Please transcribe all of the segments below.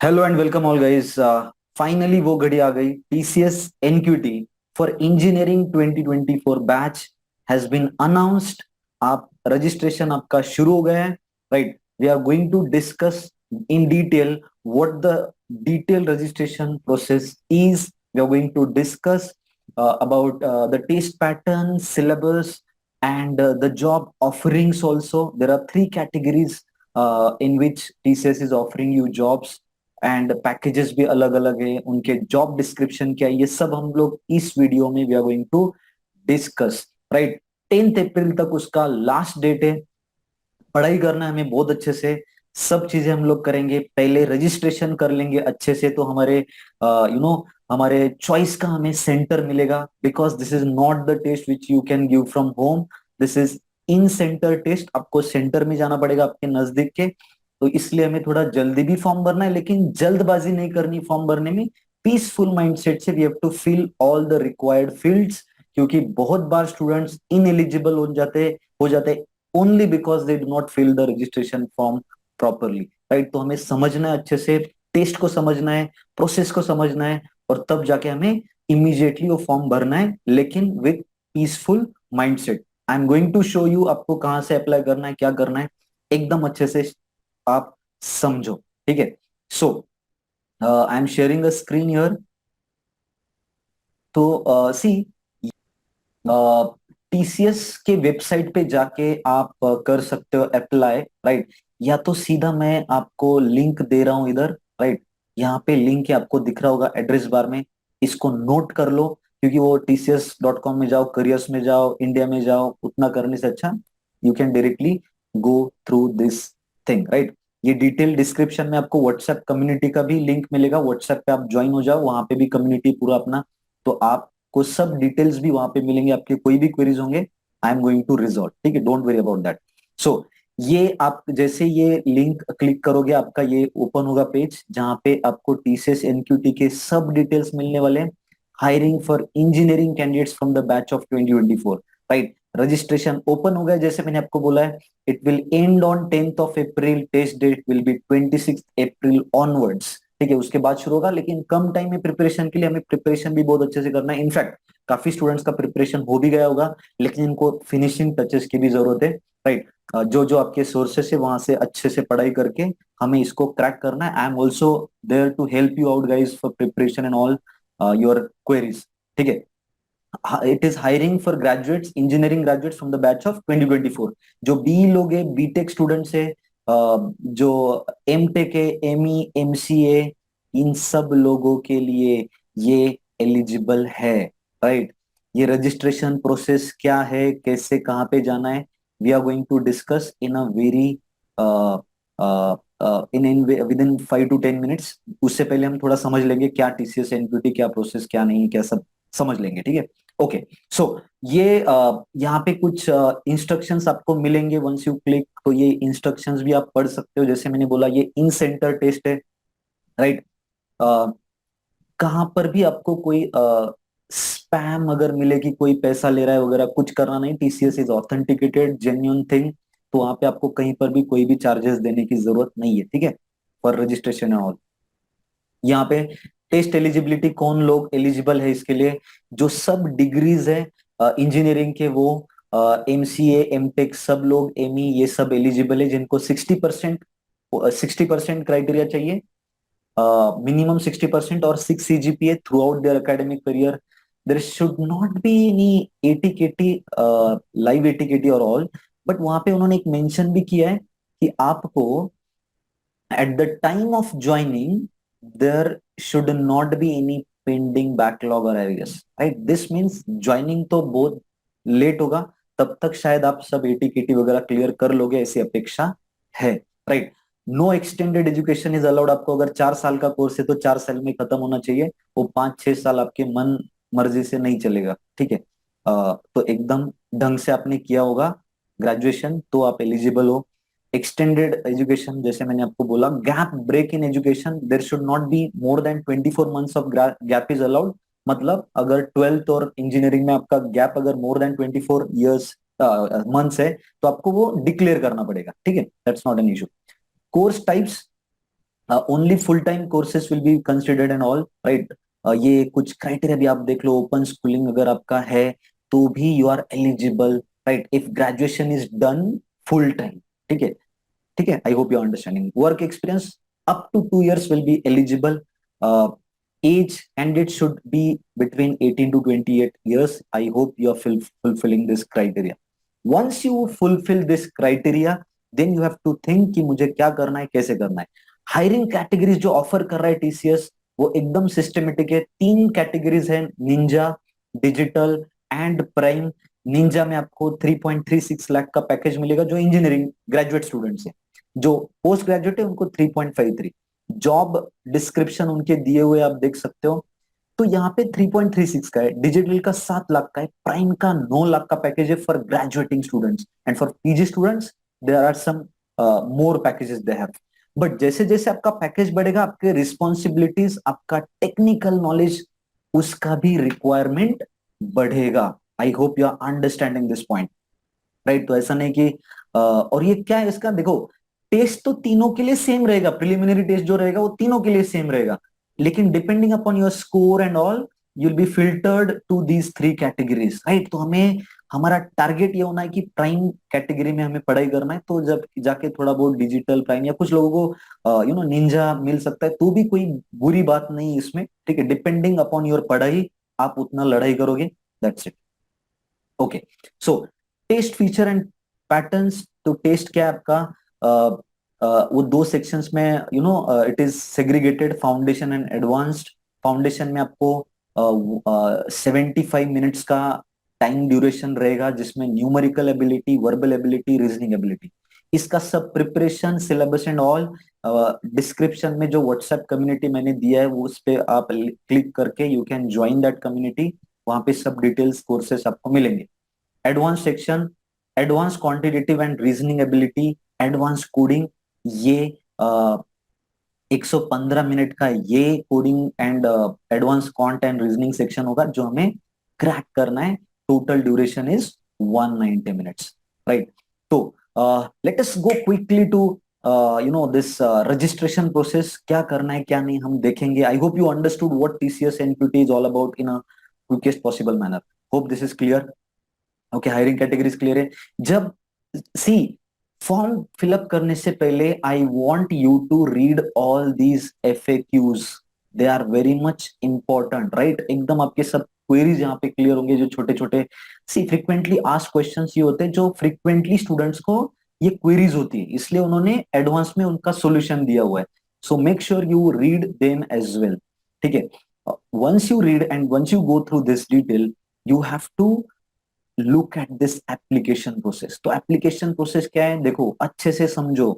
Hello and welcome all guys. Finally वो घड़ी आ गई। TCS NQT for engineering 2024 batch has been announced. आप रजिस्ट्रेशन आपका शुरू हो गया है, right? We are going to discuss in detail what the detail registration process is. We are going to discuss about the test pattern, syllabus, and the job offerings also. There are three categories in which TCS is offering you jobs, and packages भी अलग अलग है, उनके job description क्या है, ये सब हम लोग इस वीडियो में we are going to discuss, right? 10 अप्रैल तक उसका लास्ट डेट है। पढ़ाई करना है हमें बहुत अच्छे से। सब चीजें हम लोग करेंगे, पहले रजिस्ट्रेशन कर लेंगे अच्छे से, तो हमारे हमारे चॉइस का हमें सेंटर मिलेगा। Because this is not the test which you can give from home, this is in centre test. आपको सेंटर में जाना पड़ेगा आपके नजदीक के। तो इसलिए हमें थोड़ा जल्दी भी फॉर्म भरना है, लेकिन जल्दबाजी नहीं करनी फॉर्म भरने में। पीसफुल माइंडसेट से we have to fill all the required fields, क्योंकि बहुत बार स्टूडेंट्स इनएलिजिबल हो जाते only because they do not fill the registration form properly, right? तो हमें समझना है अच्छे से, टेस्ट को समझना है, प्रोसेस को समझना है, और तब जाके हमें इमीडिएटली वो फॉर्म भरना है, लेकिन with peaceful mindset. I am going to show you आपको कहाँ से अप्लाई करना है, क्या करना है, एकदम अच्छे से आप समझो, ठीक है? So I am sharing a screen here. तो सी, टीसीएस के वेबसाइट पे जाके आप कर सकते हो अप्लाई, राइट? या तो सीधा मैं आपको लिंक दे रहा हूं इधर, राइट? यहाँ पे लिंक है, आपको दिख रहा होगा एड्रेस बार में। इसको नोट कर लो, क्योंकि वो tcs.com में जाओ, करियर्स में जाओ, इंडिया में जाओ, उतना करने से अच्छा you can directly go through this thing, right? ये डिटेल डिस्क्रिप्शन में आपको व्हाट्सएप कम्युनिटी का भी लिंक मिलेगा। व्हाट्सएप पे आप ज्वाइन हो जाओ, वहां पे भी कम्युनिटी पूरा अपना, तो आप को सब डिटेल्स भी वहां पे मिलेंगे। आपके कोई भी क्वेरीज होंगे, I am going to resolve, ठीक है? Don't worry about that. So ये आप जैसे ये लिंक क्लिक करोगे, आपका ये ओपन होगा पेज, जहां पे आपको टीसीएस एनक्यूटी के सब डिटेल्स मिलने वाले हैं। Hiring for engineering candidates from the batch of 2024, right? Registration open हो गया, जैसे मैंने आपको बोला है। It will end on 10 April, test date will be 26 April onwards, ठीक है? उसके बाद शुरू होगा, लेकिन कम टाइम में प्रिपरेशन के लिए हमें प्रिपरेशन भी बहुत अच्छे से करना है। इनफैक्ट काफी स्टूडेंट्स का प्रिपरेशन हो भी गया होगा, लेकिन इनको फिनिशिंग टचेस की भी जरूरत है, राइट? जो जो आपके सोर्सेस है, वहां से अच्छे से पढ़ाई करके हमें इसको क्रैक करना है। I am also there to help you out guys for preparation and all your queries, ठीक है? It is hiring for graduates, engineering graduates from the batch of 2024। जो बी लोग है, बीटेक स्टूडेंट्स है, जो एम टेक है, M E M C A, इन सब लोगों के लिए ये एलिजिबल है, राइट? ये रजिस्ट्रेशन प्रोसेस क्या है, कैसे, कहाँ पे जाना है, we are going to discuss in a very in with in 5 to 10 minutes. उससे पहले हम थोड़ा समझ लेंगे क्या टीसीएस एनक्यूटी, क्या प्रोसेस, क्या नहीं, क्या सब समझ लेंगे, ठीक है? ओके। सो ये यहाँ पे कुछ इंस्ट्रक्शंस आपको मिलेंगे वंस यू क्लिक, तो ये इंस्ट्रक्शंस भी आप पढ़ सकते हो। जैसे मैंने बोला, ये इन सेंटर टेस्ट है, राइट? कहाँ पर भी आपको कोई स्पैम अगर मिले कि कोई पैसा ले रहा है वगैरह, कुछ करना नहीं। TCS is authenticated genuine thing, तो वहां पे आपको कहीं पर भी कोई भी चार्जेस देने की जरूरत नहीं है, ठीक है? For registration all. यहाँ पे टेस्ट एलिजिबिलिटी, कौन लोग एलिजिबल है इसके लिए? जो सब डिग्रीज है इंजीनियरिंग के, वो एमसीए, एमटेक, सब लोग, एमई, ये सब एलिजिबल है, जिनको 60% क्राइटेरिया चाहिए, मिनिमम 60%, और 6 CGPA throughout their academic career. There should not be any ATKT, live ATKT और ऑल। बट वहां पे उन्होंने एक मेंशन भी किया है कि आपको at the time of joining there should not be any pending backlog or arrears, right? This means joining तो बहुत लेट होगा, तब तक शायद आप सब एटीकेटी वगैरह क्लियर कर लोगे, ऐसी अपेक्षा है, right? No extended education is allowed. आपको अगर 4 साल का कोर्स है तो 4 साल में खत्म होना चाहिए, वो 5-6 साल आपके मन मर्जी से नहीं चलेगा, ठीक है? तो एकदम ढंग से आपने किया होगा ग्रेजुएशन, तो आप एलिजिबल हो। एक्सटेंडेड एजुकेशन, जैसे मैंने आपको बोला, gap break in education, there should not be more than 24 months of gap is allowed. मतलब अगर 12th और इंजीनियरिंग में आपका गैप अगर मोर देन 24 मंथ्स है, तो आपको वो डिक्लेयर करना पड़ेगा, ठीक है? That's not an issue. Course types, only full time courses will be considered and all, right. ये कुछ क्राइटेरिया भी आप देख लो, ओपन स्कूलिंग अगर आपका है तो भी you are eligible, right, if graduation is done full time. ठीक है, ठीक है, I hope you understanding. Work experience up to 2 years will be eligible. Age candidate should be between 18 to 28 years. I hope you are fulfilling this criteria. Once you fulfill this criteria, then you have to think कि मुझे क्या करना है, कैसे करना है। Hiring categories जो offer कर रहा है टीसीएस वो एकदम सिस्टमेटिक है। 3 कैटेगरीज है, Ninja, digital and prime. Ninja में आपको 3.36 लाख का पैकेज मिलेगा जो इंजीनियरिंग ग्रेजुएट स्टूडेंट्स है। जो पोस्ट ग्रेजुएट है उनको 3.53। जॉब डिस्क्रिप्शन उनके दिए हुए आप देख सकते हो। तो यहाँ पे 3.36 का है, डिजिटल का 7 लाख का है, प्राइम का 9 लाख का पैकेज है for graduating students and for PG students there are some more packages they have. But जैसे जैसे आपका पैकेज बढ़ेगा आपके रिस्पॉन्सिबिलिटीज, आपका टेक्निकल नॉलेज, उसका भी रिक्वायरमेंट बढ़ेगा। I hope you are understanding this point, right. तो ऐसा नहीं कि और ये क्या है इसका, देखो टेस्ट तो तीनों के लिए सेम रहेगा, प्रिलिमिनरी टेस्ट जो रहेगा वो तीनों के लिए सेम रहेगा, लेकिन depending upon your score and all you will be filtered to these 3 categories, right. तो हमें हमारा टारगेट ये होना है कि प्राइम कैटेगरी में हमें पढ़ाई करना है, तो जब जाके थोड़ा बहुत डिजिटल प्राइम या कुछ लोगों को निंजा मिल सकता है तो भी कोई बुरी बात नहीं इसमें, ठीक है। डिपेंडिंग अपॉन योर पढ़ाई आप उतना लड़ाई करोगे, that's it. Okay, so test feature and patterns. तो टेस्ट क्या है आपका, वो 2 सेक्शंस में it is segregated, foundation and advanced. Foundation में आपको 75 मिनट्स का टाइम ड्यूरेशन रहेगा जिसमें numerical ability, verbal ability, reasoning ability, इसका सब preparation, syllabus and all description में जो व्हाट्सएप कम्युनिटी मैंने दिया है वो उस पे आप क्लिक करके you can join that community, वहां पे सब डिटेल्स कोर्सेस आपको मिलेंगे। Advance section, advance quantitative and reasoning ability, advance coding, ये 115 मिनट का ये coding and advance quant and reasoning section होगा जो हमें क्रैक करना है। Total duration is 190 minutes, right. तो let us go quickly to this registration process, क्या करना है क्या नहीं हम देखेंगे। I hope you understood what TCS NQT is all about in a quickest possible manner. Hope this is clear. Okay, hiring categories clear है। जब सी फॉर्म फिलअप करने से पहले I want you to read all these FAQs, they are very much important, right. एकदम आपके सब queries यहाँ पे क्लियर होंगे जो छोटे छोटे सी फ्रिक्वेंटली आस्क्ड क्वेश्चंस ये होते हैं जो फ्रिक्वेंटली स्टूडेंट्स को ये क्वेरीज होती है, इसलिए उन्होंने एडवांस में उनका सॉल्यूशन दिया हुआ है। So make sure you read them as well, ठीक है। Once you read and once you go through this detail you have to look at this application process. तो एप्लीकेशन प्रोसेस क्या है, देखो अच्छे से समझो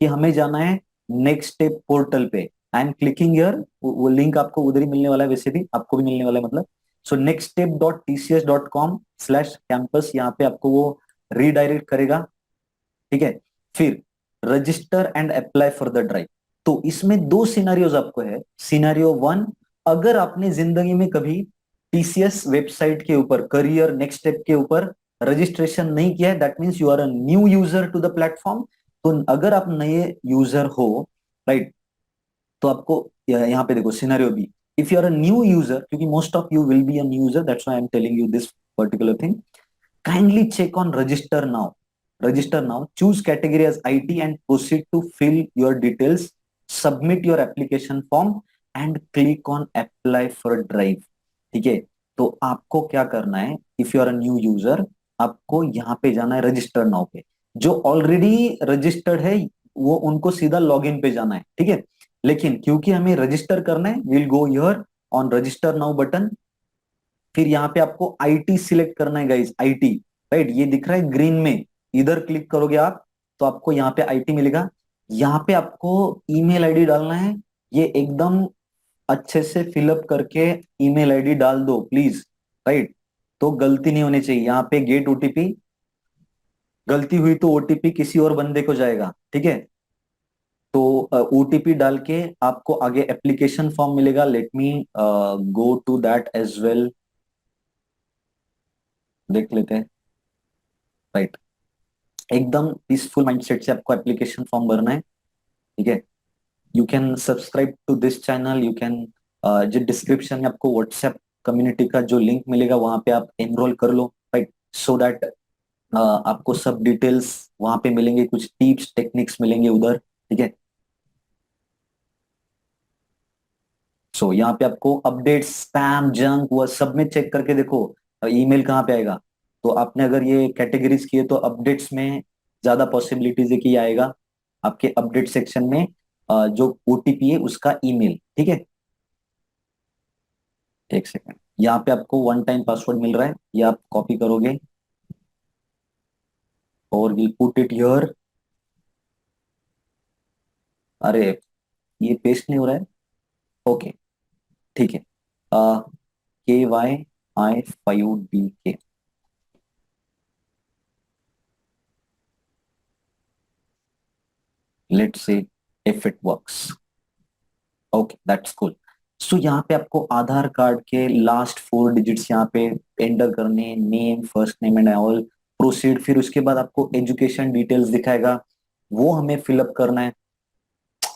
कि हमें जाना है नेक्स्ट स्टेप पोर्टल पे। आई एम क्लिकिंग हियर, वो लिंक आपको उधर ही मिलने वाला है, वैसे भी आपको भी मिलने वाला है मतलब। सो नेक्स्ट स्टेप .tcs.com/campus, यहाँ पे आपको वो रीडायरेक्ट करेगा, ठीक है। फिर register and apply for the drive. तो इसमें 2 सिनेरियोज आपको है। सिनेरियो 1, अगर आपने जिंदगी में कभी टीसीएस वेबसाइट के ऊपर करियर नेक्स्ट स्टेप के ऊपर रजिस्ट्रेशन नहीं किया है, that means you are a new user to the platform. तो अगर आप नए यूजर हो, राइट, तो आपको यहाँ पे देखो scenario B, if you are a new user, क्योंकि most of you will be a new user, that's why I am telling you this particular thing. Kindly check on register now. Register now. Choose category as IT and proceed to fill your details. Submit your application form and click on apply for drive. ठीक है, तो आपको क्या करना है, if you are a new user आपको यहाँ पे जाना है रजिस्टर नाउ पे। जो ऑलरेडी रजिस्टर्ड है वो उनको सीधा लॉगिन पे जाना है, ठीक है। लेकिन क्योंकि हमें रजिस्टर करना है, will go here on register now button. फिर यहाँ पे आपको आईटी सिलेक्ट करना है गाइस, आईटी, राइट, ये दिख रहा है ग्रीन में, इधर क्लिक करोगे आप तो आपको यहाँ पे आईटी मिलेगा। यहाँ पे आपको ईमेल आईडी डालना है, ये एकदम अच्छे से फिलअप करके ईमेल आईडी डाल दो प्लीज, राइट। तो गलती नहीं होनी चाहिए यहाँ पे, गेट ओटीपी, गलती हुई तो ओटीपी किसी और बंदे को जाएगा, ठीक है। तो ओटीपी डाल के आपको आगे एप्लीकेशन फॉर्म मिलेगा, let me go to that as well, देख लेते हैं, राइट। एकदम पीसफुल माइंडसेट से आपको एप्लीकेशन फॉर्म भरना है, ठीक है। You can subscribe to this channel, you can जो डिस्क्रिप्शन में आपको व्हाट्सएप कम्युनिटी का जो लिंक मिलेगा वहां पे आप एनरोल कर लो, राइट, सो दैट आपको सब डिटेल्स वहां पे मिलेंगे, कुछ टिप्स टेक्निक्स मिलेंगे उधर, ठीक है। सो यहाँ पे आपको अपडेट, स्पैम, जंक वो सब में चेक करके देखो ईमेल कहाँ पे आएगा। तो आपने अगर ये कैटेगरीज किए तो अपडेट्स में ज्यादा पॉसिबिलिटीज है कि ये आएगा आपके अपडेट सेक्शन में, जो ओटीपी है उसका ईमेल, ठीक है। एक सेकंड, यहाँ पे आपको वन टाइम पासवर्ड मिल रहा है, ये आप कॉपी करोगे और विल पुट इट हियर। अरे ये पेस्ट नहीं हो रहा है, ओके, ठीक है। KYI5DK, let's say if it works, okay that's cool. So यहाँ पे आपको आधार कार्ड के लास्ट 4 डिजिट्स यहाँ पे एंटर करने, name, first name and all, proceed, फिर उसके बाद आपको एजुकेशन डिटेल्स दिखाएगा, वो हमें फिलअप करना है।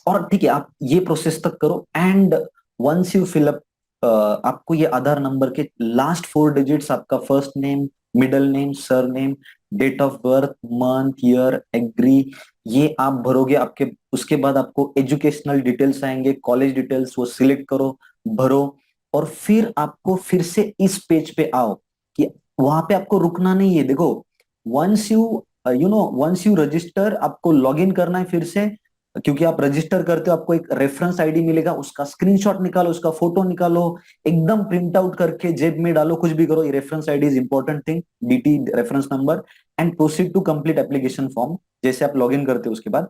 और ठीक है, आप ये प्रोसेस तक करो एंड वंस यू फिलअप, आपको ये आधार नंबर के लास्ट 4 डिजिट्स, आपका first name, middle name, surname, date of birth, month, year, agree, ये आप भरोगे। आपके उसके बाद आपको एजुकेशनल डिटेल्स आएंगे, कॉलेज डिटेल्स, वो सिलेक्ट करो, भरो, और फिर आपको फिर से इस पेज पे आओ कि वहां पे आपको रुकना नहीं है। देखो, once you once you register, आपको लॉग इन करना है फिर से, क्योंकि आप रजिस्टर करते हो आपको एक रेफरेंस आईडी मिलेगा, उसका स्क्रीनशॉट निकालो, उसका फोटो निकालो, एकदम प्रिंट आउट करके जेब में डालो, कुछ भी करो, ये reference ID is important thing, डीटी reference number, and proceed to complete application form, जैसे आप लॉग इन करते हो उसके बाद,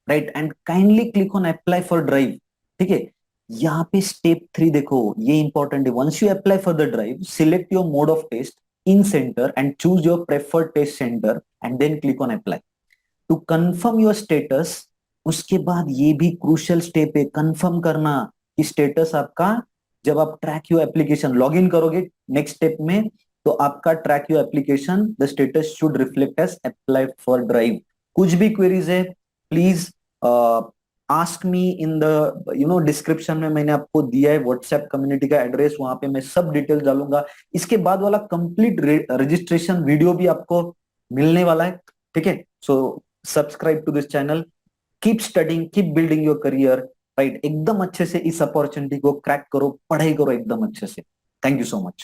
right, and kindly click on apply for drive, ठीक है। यहाँ पे स्टेप 3 देखो, ये इंपॉर्टेंट है। Once you apply for the drive, select your mode of test in centre and choose your preferred test centre and then click on apply to confirm your status. उसके बाद ये भी क्रूशियल स्टेप है, confirm करना कि status आपका, जब आप track your application log in करोगे नेक्स्ट स्टेप में, तो आपका track your application, the status should reflect as apply for drive. कुछ भी क्वेरीज है, please ask me in the description में मैंने आपको दिया है व्हाट्सएप कम्युनिटी का एड्रेस, वहां पे मैं सब डिटेल डालूंगा। इसके बाद वाला कंप्लीट रजिस्ट्रेशन वीडियो भी आपको मिलने वाला है, ठीक है। So subscribe to this channel, keep studying, keep building your career, right, एकदम अच्छे से इस अपॉर्चुनिटी को क्रैक करो, पढ़ाई करो एकदम अच्छे से। Thank you so much.